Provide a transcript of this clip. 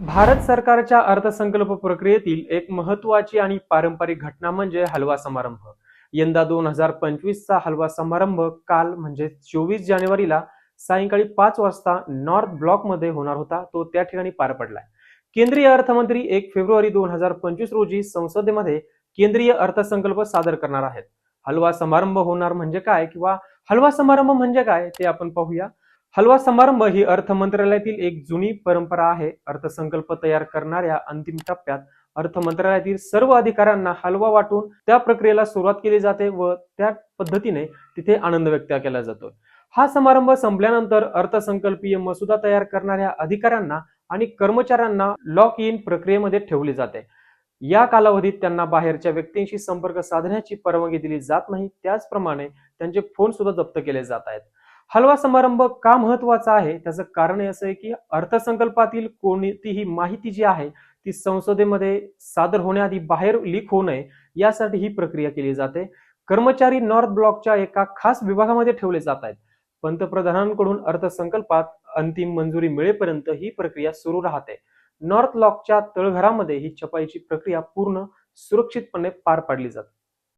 भारत सरकारच्या अर्थसंकल्प प्रक्रियेतील एक महत्त्वाची आणि पारंपरिक घटना म्हणजे हलवा समारंभ. यंदा 2025चा हलवा समारंभ काल म्हणजे 24 जानेवारीला सायंकाळी 5 वाजता नॉर्थ ब्लॉकमध्ये होणार होता. तो त्या ठिकाणी पार पडलाय. केंद्रीय अर्थमंत्री 1 फेब्रुवारी 2025 रोजी संसदेमध्ये केंद्रीय अर्थसंकल्प सादर करणार आहेत. हलवा समारंभ होणार म्हणजे काय किंवा हलवा समारंभ म्हणजे काय ते आपण पाहूया. हलवा समारंभ ही अर्थ मंत्रालयातील एक जुनी परंपरा आहे. अर्थसंकल्प तयार करणाऱ्या अंतिम टप्प्यात अर्थ मंत्रालयातील सर्व अधिकाऱ्यांना हलवा वाटून त्या प्रक्रियेला सुरुवात केली जाते व त्या पद्धतीने तिथे आनंद व्यक्त केला जातो. हा समारंभ संपल्यानंतर अर्थसंकल्पीय मसुदा तयार करणाऱ्या अधिकाऱ्यांना आणि कर्मचाऱ्यांना लॉक इन प्रक्रियेमध्ये ठेवले जाते. या कालावधीत त्यांना बाहेरच्या व्यक्तींशी संपर्क साधण्याची परवानगी दिली जात नाही. त्याचप्रमाणे त्यांचे फोन सुद्धा जप्त केले जात आहेत. हलवा समारंभ का महत्वाचा आहे त्याचं कारण असं आहे की अर्थसंकल्पातील कोणतीही माहिती जी आहे ती संसदेमध्ये सादर होण्याआधी बाहेर लीक होऊ नये यासाठी ही प्रक्रिया केली जाते. कर्मचारी नॉर्थ ब्लॉकच्या एका खास विभागामध्ये ठेवले जात आहेत. पंतप्रधानांकडून अर्थसंकल्पात अंतिम मंजुरी मिळेपर्यंत ही प्रक्रिया सुरू राहते. नॉर्थ ब्लॉकच्या तळघरामध्ये ही छपाईची प्रक्रिया पूर्ण सुरक्षितपणे पार पाडली जाते.